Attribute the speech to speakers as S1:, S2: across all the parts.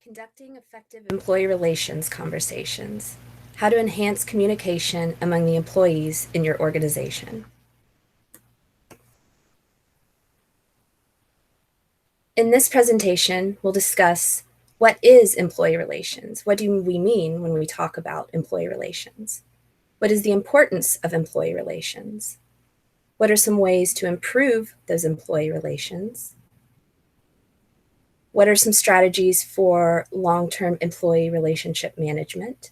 S1: Conducting effective employee relations conversations. How to enhance communication among the employees in your organization. In this presentation, we'll discuss what is employee relations? What do we mean when we talk about employee relations? What is the importance of employee relations? What are some ways to improve those employee relations? What are some strategies for long-term employee relationship management?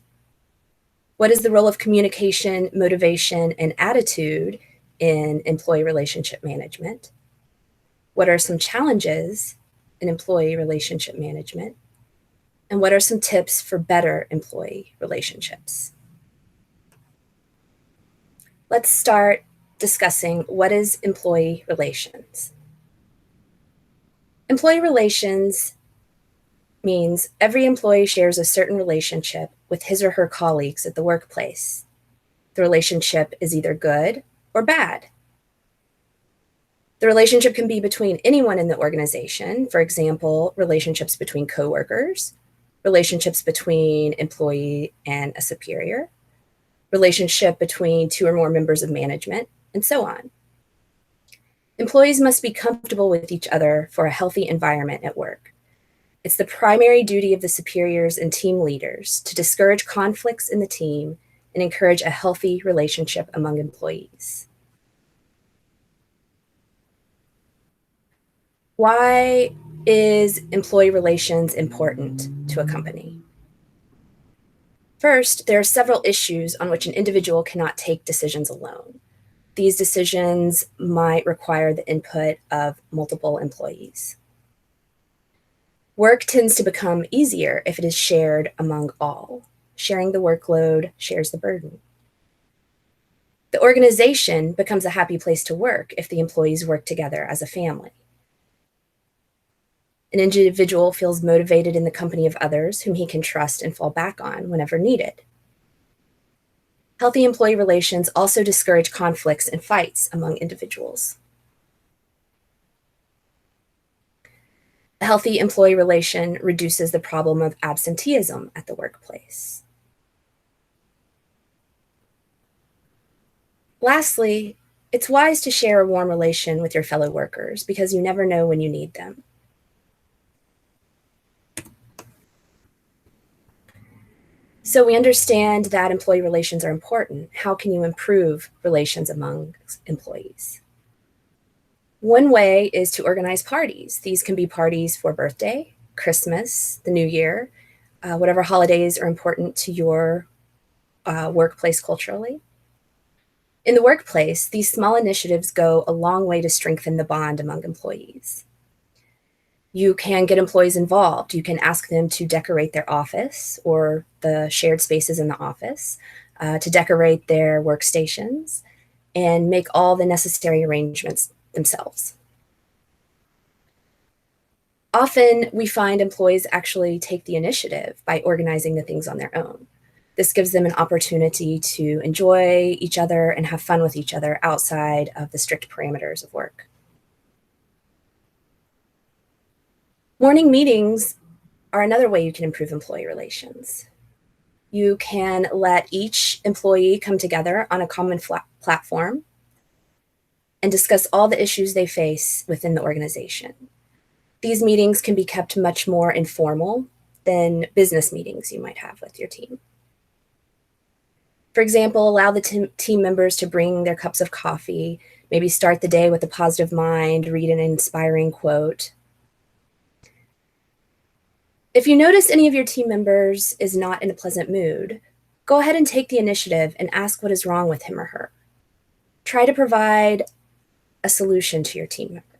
S1: What is the role of communication, motivation, and attitude in employee relationship management? What are some challenges in employee relationship management? And what are some tips for better employee relationships? Let's start discussing what is employee relations. Employee relations means every employee shares a certain relationship with his or her colleagues at the workplace. The relationship is either good or bad. The relationship can be between anyone in the organization, for example, relationships between coworkers, relationships between employee and a superior, relationship between two or more members of management, and so on. Employees must be comfortable with each other for a healthy environment at work. It's the primary duty of the superiors and team leaders to discourage conflicts in the team and encourage a healthy relationship among employees. Why is employee relations important to a company? First, there are several issues on which an individual cannot take decisions alone. These decisions might require the input of multiple employees. Work tends to become easier if it is shared among all. Sharing the workload shares the burden. The organization becomes a happy place to work if the employees work together as a family. An individual feels motivated in the company of others whom he can trust and fall back on whenever needed. Healthy employee relations also discourage conflicts and fights among individuals. A healthy employee relation reduces the problem of absenteeism at the workplace. Lastly, it's wise to share a warm relation with your fellow workers because you never know when you need them. So we understand that employee relations are important. How can you improve relations among employees? One way is to organize parties. These can be parties for birthday, Christmas, the New Year, whatever holidays are important to your workplace culturally. In the workplace, these small initiatives go a long way to strengthen the bond among employees. You can get employees involved. You can ask them to decorate their office or the shared spaces in the office, to decorate their workstations, and make all the necessary arrangements themselves. Often, we find employees actually take the initiative by organizing the things on their own. This gives them an opportunity to enjoy each other and have fun with each other outside of the strict parameters of work. Morning meetings are another way you can improve employee relations. You can let each employee come together on a common platform and discuss all the issues they face within the organization. These meetings can be kept much more informal than business meetings you might have with your team. For example, allow the team members to bring their cups of coffee, maybe start the day with a positive mind, read an inspiring quote. If you notice any of your team members is not in a pleasant mood, go ahead and take the initiative and ask what is wrong with him or her. Try to provide a solution to your team member.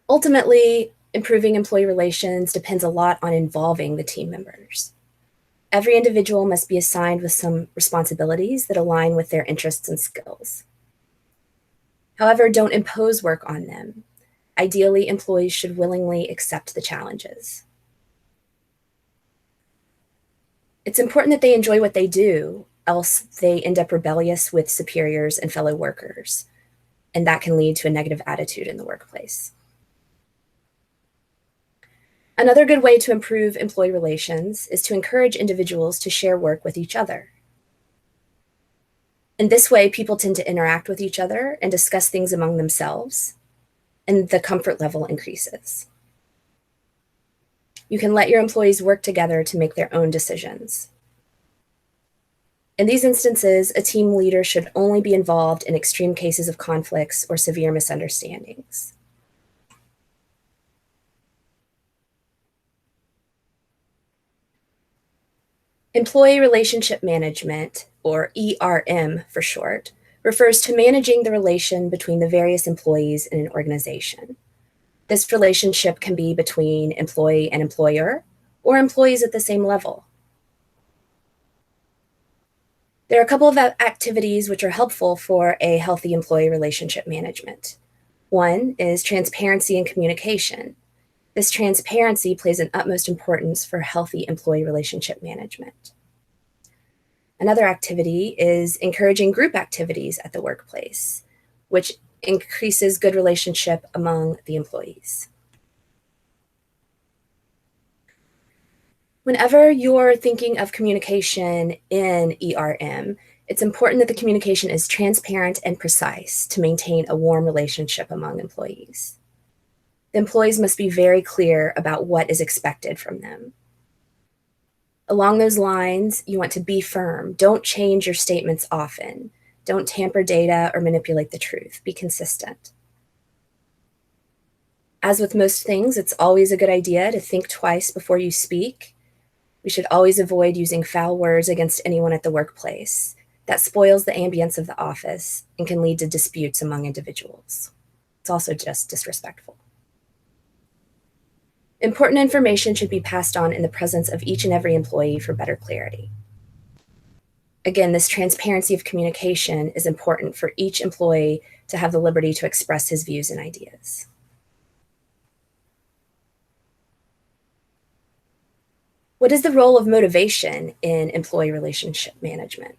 S1: Ultimately, improving employee relations depends a lot on involving the team members. Every individual must be assigned with some responsibilities that align with their interests and skills. However, don't impose work on them. Ideally, employees should willingly accept the challenges. It's important that they enjoy what they do, else they end up rebellious with superiors and fellow workers, and that can lead to a negative attitude in the workplace. Another good way to improve employee relations is to encourage individuals to share work with each other. In this way, people tend to interact with each other and discuss things among themselves, and the comfort level increases. You can let your employees work together to make their own decisions. In these instances, a team leader should only be involved in extreme cases of conflicts or severe misunderstandings. Employee relationship management, or ERM for short, refers to managing the relation between the various employees in an organization. This relationship can be between employee and employer, or employees at the same level. There are a couple of activities which are helpful for a healthy employee relationship management. One is transparency and communication. This transparency plays an utmost importance for healthy employee relationship management. Another activity is encouraging group activities at the workplace, which increases good relationship among the employees. Whenever you're thinking of communication in ERM, it's important that the communication is transparent and precise to maintain a warm relationship among employees. The employees must be very clear about what is expected from them. Along those lines, you want to be firm. Don't change your statements often. Don't tamper data or manipulate the truth. Be consistent. As with most things, it's always a good idea to think twice before you speak. We should always avoid using foul words against anyone at the workplace. That spoils the ambience of the office and can lead to disputes among individuals. It's also just disrespectful. Important information should be passed on in the presence of each and every employee for better clarity. Again, this transparency of communication is important for each employee to have the liberty to express his views and ideas. What is the role of motivation in employee relationship management?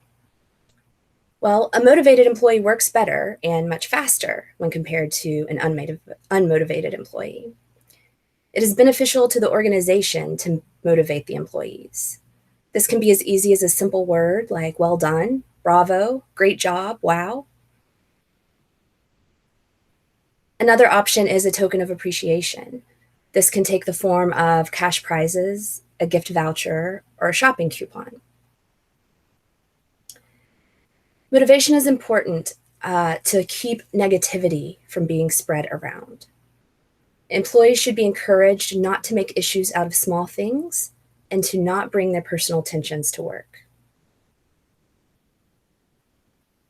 S1: Well, a motivated employee works better and much faster when compared to an unmotivated employee. It is beneficial to the organization to motivate the employees. This can be as easy as a simple word like well done, bravo, great job, wow. Another option is a token of appreciation. This can take the form of cash prizes, a gift voucher, or a shopping coupon. Motivation is important to keep negativity from being spread around. Employees should be encouraged not to make issues out of small things and to not bring their personal tensions to work.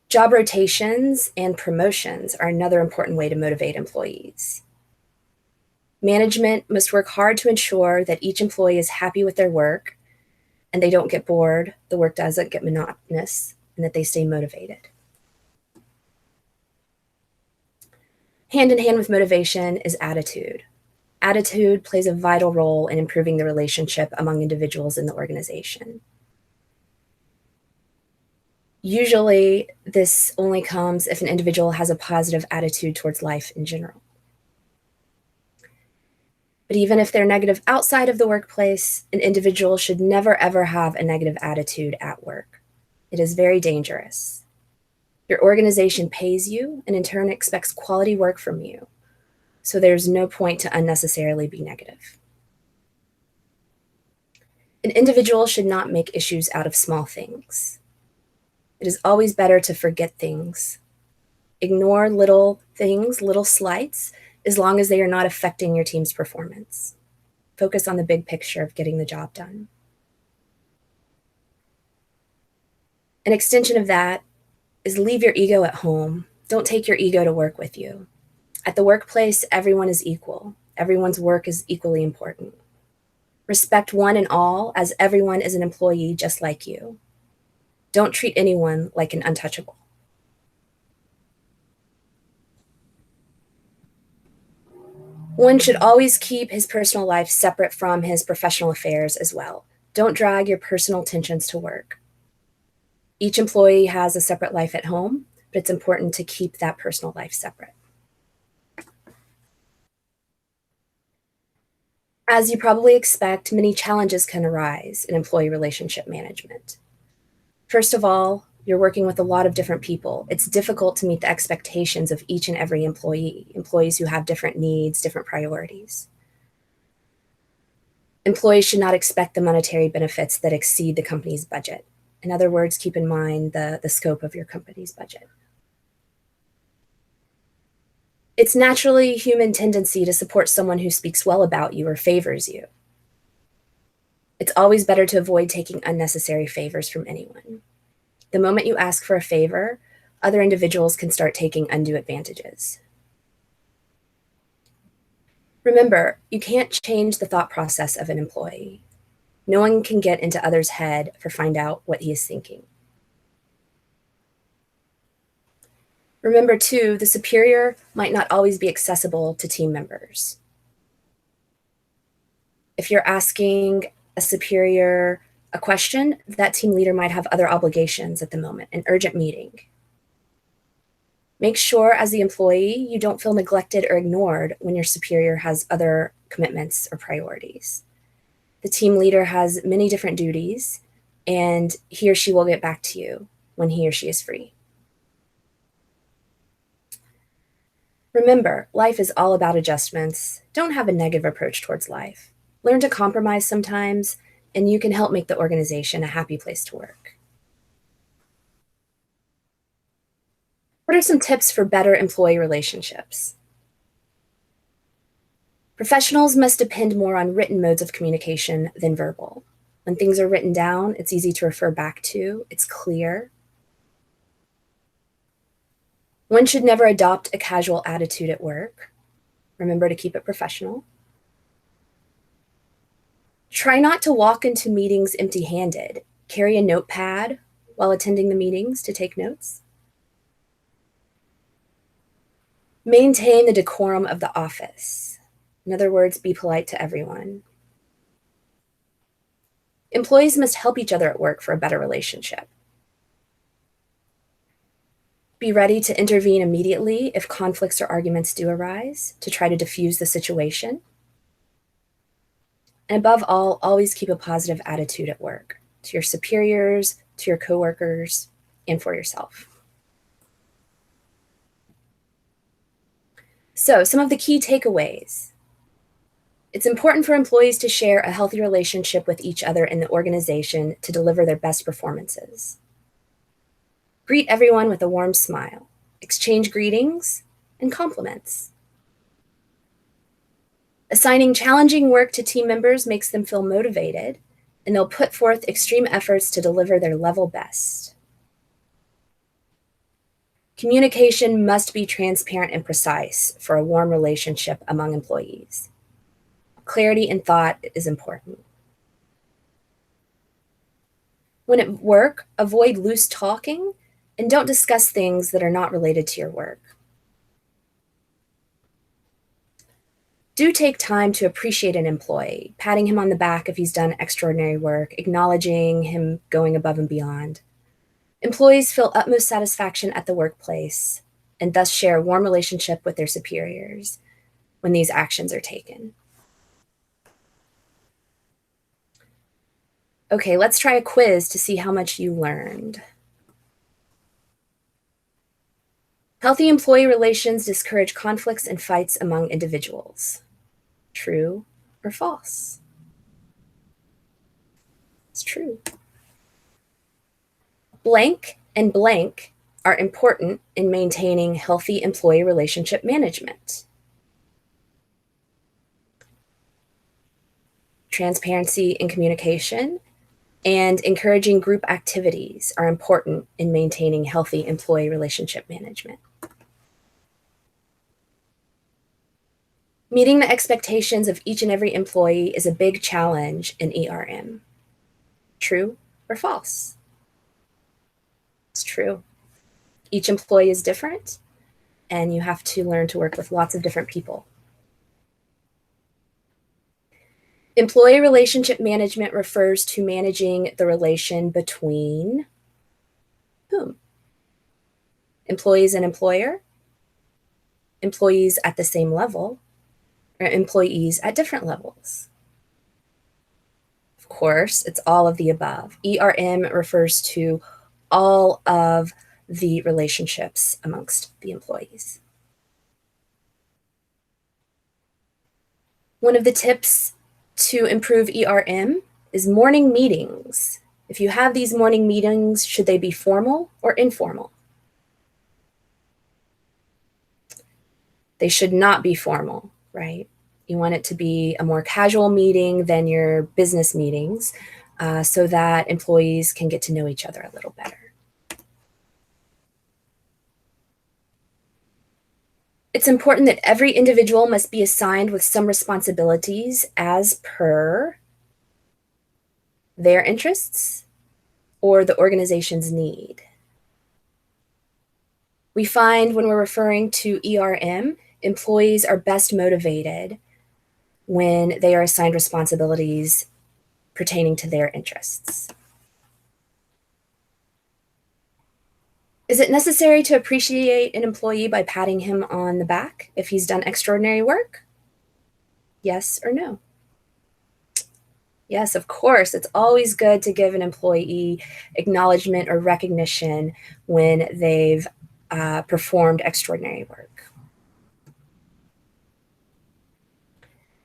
S1: Job rotations and promotions are another important way to motivate employees. Management must work hard to ensure that each employee is happy with their work and they don't get bored, the work doesn't get monotonous, and that they stay motivated. Hand in hand with motivation is attitude. Attitude plays a vital role in improving the relationship among individuals in the organization. Usually, this only comes if an individual has a positive attitude towards life in general. But even if they're negative outside of the workplace, an individual should never ever have a negative attitude at work. It is very dangerous. Your organization pays you and in turn expects quality work from you. So there's no point to unnecessarily be negative. An individual should not make issues out of small things. It is always better to forget things. Ignore little things, little slights, as long as they are not affecting your team's performance. Focus on the big picture of getting the job done. An extension of that is leave your ego at home. Don't take your ego to work with you. At the workplace, everyone is equal. Everyone's work is equally important. Respect one and all, as everyone is an employee just like you. Don't treat anyone like an untouchable. One should always keep his personal life separate from his professional affairs as well. Don't drag your personal tensions to work. Each employee has a separate life at home, but it's important to keep that personal life separate. As you probably expect, many challenges can arise in employee relationship management. First of all, you're working with a lot of different people. It's difficult to meet the expectations of each and every employee, employees who have different needs, different priorities. Employees should not expect the monetary benefits that exceed the company's budget. In other words, keep in mind the scope of your company's budget. It's naturally human tendency to support someone who speaks well about you or favors you. It's always better to avoid taking unnecessary favors from anyone. The moment you ask for a favor, other individuals can start taking undue advantages. Remember, you can't change the thought process of an employee. No one can get into others' head or find out what he is thinking. Remember, too, the superior might not always be accessible to team members. If you're asking a superior a question, that team leader might have other obligations at the moment, an urgent meeting. Make sure, as the employee, you don't feel neglected or ignored when your superior has other commitments or priorities. The team leader has many different duties, and he or she will get back to you when he or she is free. Remember, life is all about adjustments. Don't have a negative approach towards life. Learn to compromise sometimes, and you can help make the organization a happy place to work. What are some tips for better employee relationships? Professionals must depend more on written modes of communication than verbal. When things are written down, it's easy to refer back to, it's clear. One should never adopt a casual attitude at work. Remember to keep it professional. Try not to walk into meetings empty-handed. Carry a notepad while attending the meetings to take notes. Maintain the decorum of the office. In other words, be polite to everyone. Employees must help each other at work for a better relationship. Be ready to intervene immediately if conflicts or arguments do arise to try to diffuse the situation. And above all, always keep a positive attitude at work, to your superiors, to your coworkers, and for yourself. So, some of the key takeaways. It's important for employees to share a healthy relationship with each other in the organization to deliver their best performances. Greet everyone with a warm smile. Exchange greetings and compliments. Assigning challenging work to team members makes them feel motivated, and they'll put forth extreme efforts to deliver their level best. Communication must be transparent and precise for a warm relationship among employees. Clarity in thought is important. When at work, avoid loose talking and don't discuss things that are not related to your work. Do take time to appreciate an employee, patting him on the back if he's done extraordinary work, acknowledging him going above and beyond. Employees feel utmost satisfaction at the workplace and thus share a warm relationship with their superiors when these actions are taken. Okay, let's try a quiz to see how much you learned. Healthy employee relations discourage conflicts and fights among individuals. True or false? It's true. Blank and blank are important in maintaining healthy employee relationship management. Transparency and communication and encouraging group activities are important in maintaining healthy employee relationship management. Meeting the expectations of each and every employee is a big challenge in ERM. True or false? It's true. Each employee is different, and you have to learn to work with lots of different people. Employee relationship management refers to managing the relation between whom? Employees and employer, employees at the same level, or employees at different levels. course, it's all of the above. ERM refers to all of the relationships amongst the employees. One of the tips to improve ERM is morning meetings. If you have these morning meetings, should they be formal or informal? They should not be formal, right? You want it to be a more casual meeting than your business meetings, so that employees can get to know each other a little better. It's important that every individual must be assigned with some responsibilities as per their interests or the organization's need. We find when we're referring to ERM, employees are best motivated when they are assigned responsibilities pertaining to their interests. Is it necessary to appreciate an employee by patting him on the back if he's done extraordinary work? Yes or no? Yes, of course. It's always good to give an employee acknowledgement or recognition when they've performed extraordinary work.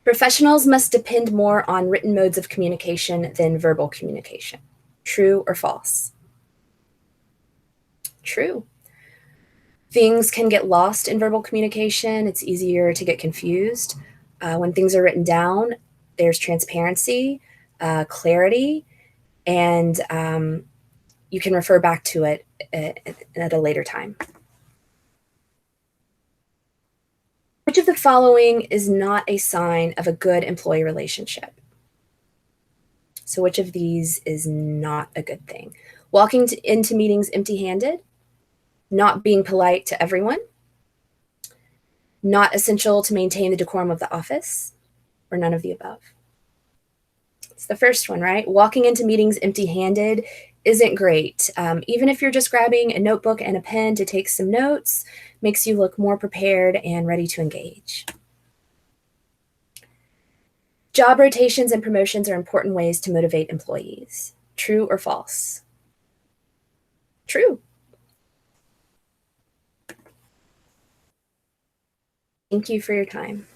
S1: Professionals must depend more on written modes of communication than verbal communication. True or false? True. Things can get lost in verbal communication. It's easier to get confused. When things are written down, there's transparency, clarity, and you can refer back to it at a later time. Which of the following is not a sign of a good employee relationship? So which of these is not a good thing? Walking into meetings empty-handed, not being polite to everyone, not essential to maintain the decorum of the office, or none of the above? It's the first one, right? Walking into meetings empty-handed isn't great. Even if you're just grabbing a notebook and a pen to take some notes, makes you look more prepared and ready to engage. Job rotations and promotions are important ways to motivate employees. True or false? True. Thank you for your time.